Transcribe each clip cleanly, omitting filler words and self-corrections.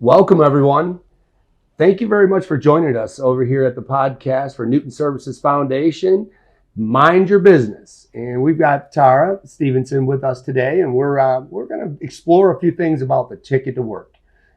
Welcome, everyone. Thank you very much for joining us over here at the podcast for Newton Services Foundation. Mind your business. And we've got Tara Stephenson with us today, and we're going to explore a few things about the ticket to work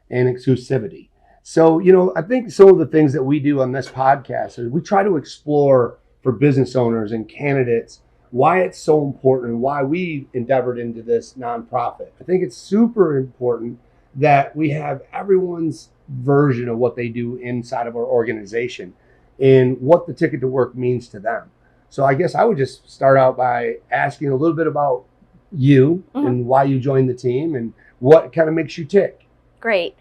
and inclusivity. So, I think some of the things that we do on this podcast is we try to explore for business owners and candidates why it's so important and why we endeavored into this nonprofit. I think it's super important that we have everyone's version of what they do inside of our organization and what the ticket to work means to them. So I guess I would just start out by asking a little bit about you and why you joined the team and what kind of makes you tick. Great.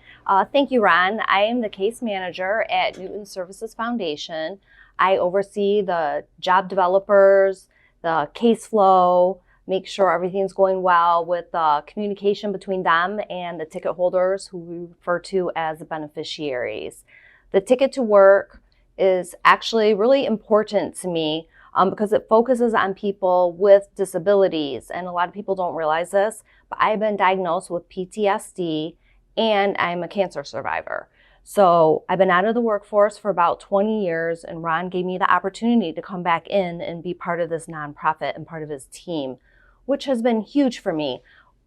Thank you, Ron. I am the case manager at Newton Services Foundation. I oversee the job developers, the case flow, make sure everything's going well with the communication between them and the ticket holders, who we refer to as the beneficiaries. The ticket to work is actually really important to me because it focuses on people with disabilities. And a lot of people don't realize this, but I've been diagnosed with PTSD and I'm a cancer survivor. So I've been out of the workforce for about 20 years, and Ron gave me the opportunity to come back in and be part of this nonprofit and part of his team, which has been huge for me.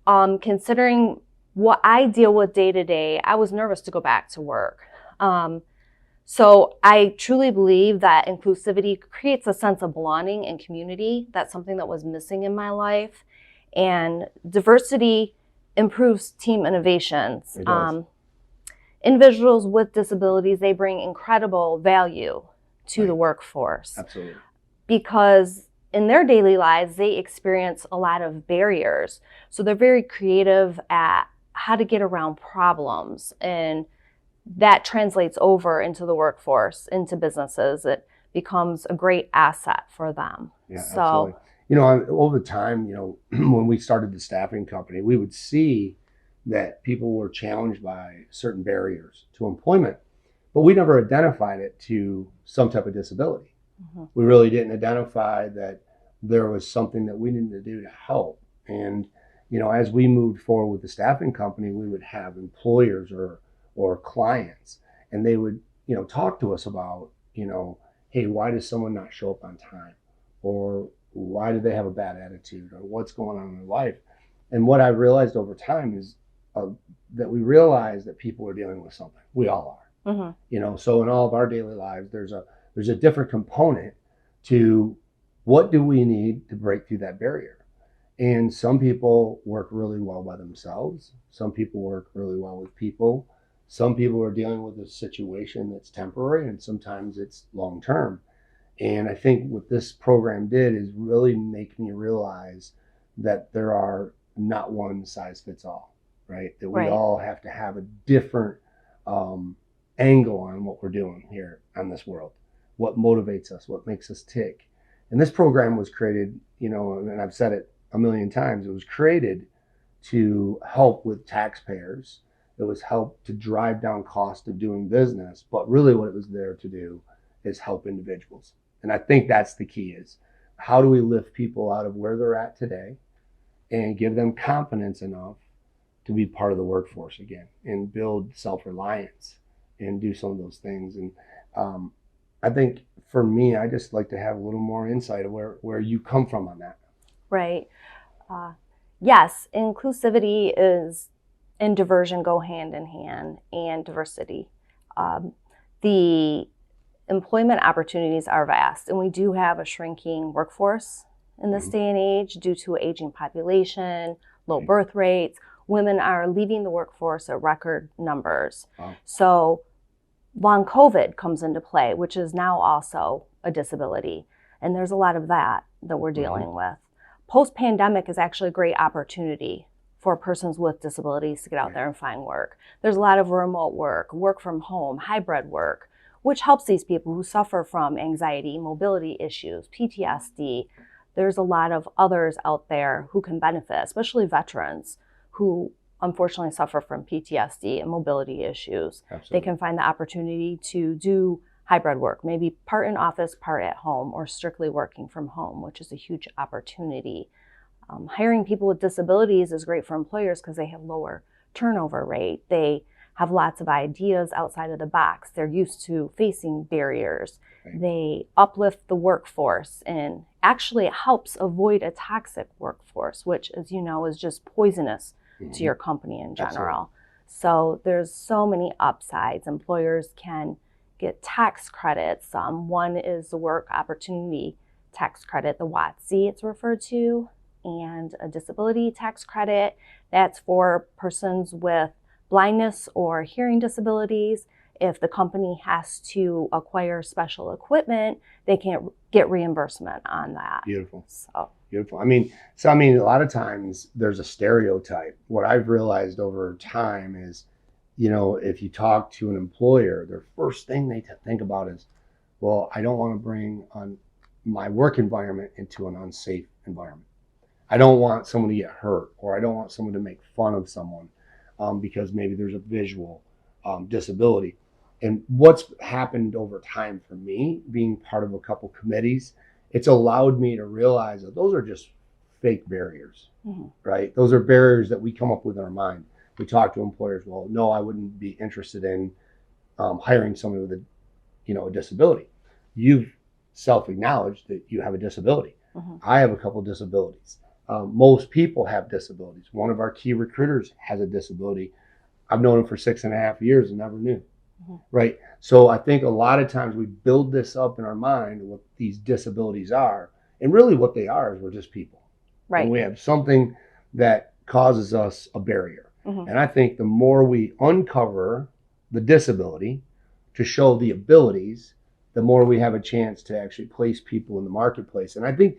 Considering what I deal with day to day, I was nervous to go back to work. So I truly believe that inclusivity creates a sense of belonging and community. That's something that was missing in my life. And diversity improves team innovations. Individuals with disabilities, they bring incredible value to the workforce. Absolutely. Because in their daily lives, they experience a lot of barriers. So they're very creative at how to get around problems. And that translates over into the workforce, into businesses. It becomes a great asset for them. Yeah, absolutely. Over time, when we started the staffing company, we would see that people were challenged by certain barriers to employment, but we never identified it to some type of disability. We really didn't identify that there was something that we needed to do to help. And, as we moved forward with the staffing company, we would have employers or clients, and they would, talk to us about, hey, why does someone not show up on time? Or why do they have a bad attitude? Or what's going on in their life? And what I realized over time is that we realize that people are dealing with something. We all are. So in all of our daily lives, there's a different component to what do we need to break through that barrier. And some people work really well by themselves. Some people work really well with people. Some people are dealing with a situation that's temporary, and sometimes it's long term. And I think what this program did is really make me realize that there are not one size fits all. Right? That we all have to have a different angle on what we're doing here on this world. What motivates us, what makes us tick. And this program was created, and I've said it a million times, it was created to help with taxpayers. It was help to drive down cost of doing business, but really what it was there to do is help individuals. And I think that's the key is how do we lift people out of where they're at today and give them confidence enough to be part of the workforce again and build self-reliance and do some of those things. And I think for me, I just like to have a little more insight of where you come from on that. Right. Yes, inclusivity and diversion go hand in hand, and diversity. The employment opportunities are vast, and we do have a shrinking workforce in this day and age due to aging population, low birth rates. Women are leaving the workforce at record numbers. Wow. So long COVID comes into play, which is now also a disability. And there's a lot of that we're dealing with. Post-pandemic is actually a great opportunity for persons with disabilities to get out there and find work. There's a lot of remote work, work from home, hybrid work, which helps these people who suffer from anxiety, mobility issues, PTSD. There's a lot of others out there who can benefit, especially veterans who unfortunately suffer from PTSD and mobility issues. Absolutely. They can find the opportunity to do hybrid work, maybe part in office, part at home, or strictly working from home, which is a huge opportunity. Hiring people with disabilities is great for employers because they have lower turnover rate. They have lots of ideas outside of the box. They're used to facing barriers. Right. They uplift the workforce, and actually it helps avoid a toxic workforce, which, as you know, is just poisonous to your company in general. Absolutely. So there's so many upsides. Employers can get tax credits. One is the work opportunity tax credit, the WOTC it's referred to, and a disability tax credit. That's for persons with blindness or hearing disabilities. If the company has to acquire special equipment, they can get reimbursement on that. Beautiful. So beautiful. I mean, a lot of times there's a stereotype. What I've realized over time is, if you talk to an employer, their first thing they think about is, well, I don't want to bring on my work environment into an unsafe environment. I don't want someone to get hurt, or I don't want someone to make fun of someone because maybe there's a visual disability. And what's happened over time for me, being part of a couple committees, it's allowed me to realize that those are just fake barriers, right? Those are barriers that we come up with in our mind. We talk to employers, well, no, I wouldn't be interested in hiring somebody with a disability. You've self-acknowledged that you have a disability. I have a couple disabilities. Most people have disabilities. One of our key recruiters has a disability. I've known him for 6.5 years and never knew. Right. So I think a lot of times we build this up in our mind, what these disabilities are, and really what they are is we're just people. Right. And we have something that causes us a barrier. And I think the more we uncover the disability to show the abilities, the more we have a chance to actually place people in the marketplace. And I think,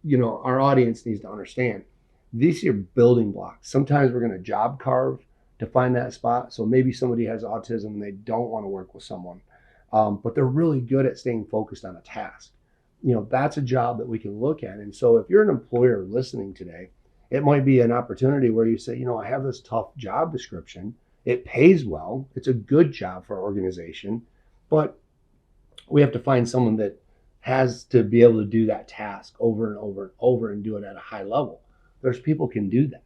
our audience needs to understand these are building blocks. Sometimes we're going to job carve to find that spot. So maybe somebody has autism and they don't want to work with someone, but they're really good at staying focused on a task. That's a job that we can look at. And so if you're an employer listening today, it might be an opportunity where you say, I have this tough job description. It pays well. It's a good job for our organization, but we have to find someone that has to be able to do that task over and over and over and do it at a high level. There's people can do that,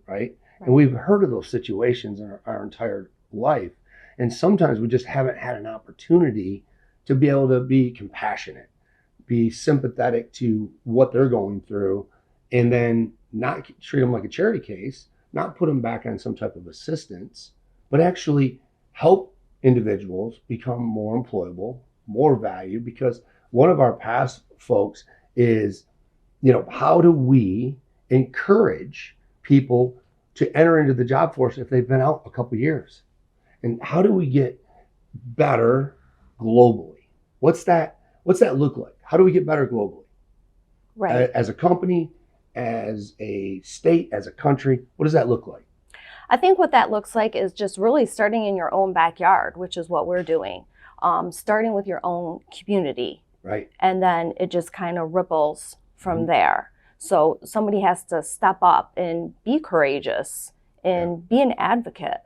right? And we've heard of those situations in our entire life. And sometimes we just haven't had an opportunity to be able to be compassionate, be sympathetic to what they're going through, and then not treat them like a charity case, not put them back on some type of assistance, but actually help individuals become more employable, more value. Because one of our past folks is, how do we encourage people to enter into the job force if they've been out a couple of years? And how do we get better globally? What's that look like? How do we get better globally? Right. As a company, as a state, as a country, what does that look like? I think what that looks like is just really starting in your own backyard, which is what we're doing. Starting with your own community. Right. And then it just kind of ripples from there. So somebody has to step up and be courageous and be an advocate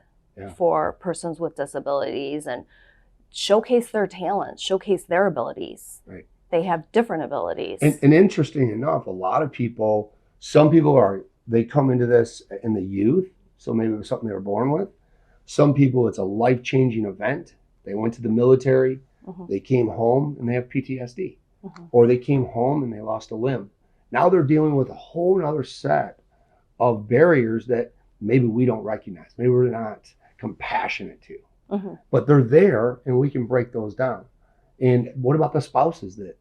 for persons with disabilities and showcase their talents, showcase their abilities. Right. They have different abilities. And interesting enough, a lot of people, some people they come into this in the youth. So maybe it was something they were born with. Some people, it's a life-changing event. They went to the military, they came home and they have PTSD. Or they came home and they lost a limb. Now they're dealing with a whole other set of barriers that maybe we don't recognize. Maybe we're not compassionate to. But they're there and we can break those down. And what about the spouses that,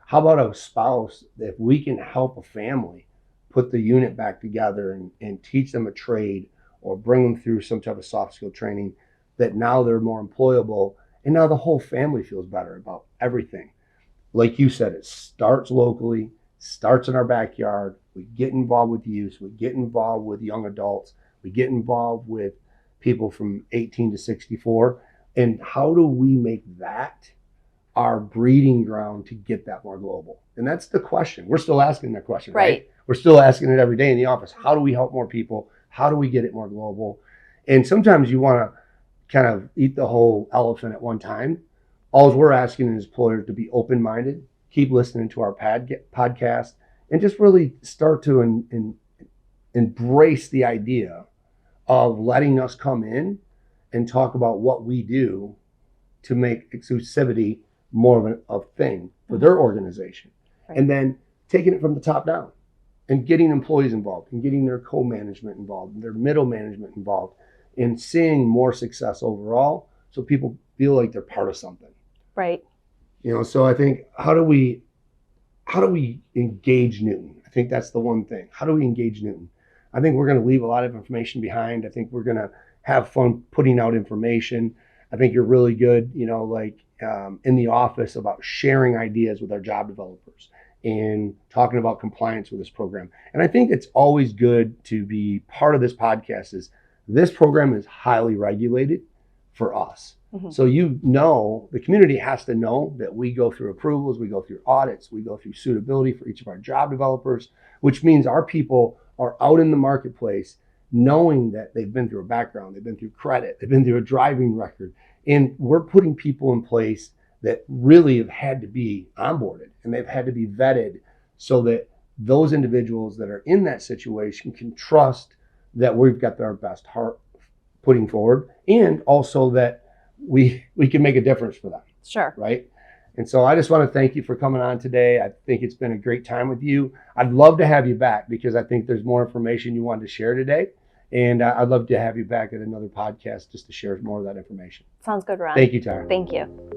how about a spouse that if we can help a family put the unit back together and teach them a trade or bring them through some type of soft skill training, that now they're more employable and now the whole family feels better about everything. Like you said, it starts locally, starts in our backyard. We get involved with youth, we get involved with young adults, we get involved with people from 18 to 64. And how do we make that our breeding ground to get that more global? And that's the question. We're still asking that question, right? We're still asking it every day in the office. How do we help more people? How do we get it more global? And sometimes you want to kind of eat the whole elephant at one time. All we're asking is employers to be open-minded, keep listening to our podcast, and just really start to embrace the idea of letting us come in and talk about what we do to make inclusivity more of a thing for their organization. Right. And then taking it from the top down and getting employees involved and getting their co-management involved and their middle management involved and seeing more success overall so people feel like they're part of something. Right. So I think how do we engage Newton? I think that's the one thing. How do we engage Newton? I think we're going to leave a lot of information behind. I think we're going to have fun putting out information. I think you're really good, in the office about sharing ideas with our job developers and talking about compliance with this program. And I think it's always good to be part of this podcast. Is this program is highly regulated for us. Mm-hmm. So the community has to know that we go through approvals, we go through audits, we go through suitability for each of our job developers, which means our people are out in the marketplace knowing that they've been through a background, they've been through credit, they've been through a driving record. And we're putting people in place that really have had to be onboarded and they've had to be vetted so that those individuals that are in that situation can trust that we've got their best heart putting forward, and also that we can make a difference for them. Sure. Right. And so I just want to thank you for coming on today. I think it's been a great time with you. I'd love to have you back because I think there's more information you wanted to share today. And I'd love to have you back at another podcast just to share more of that information. Sounds good, Ron. Thank you, Tara. Thank you.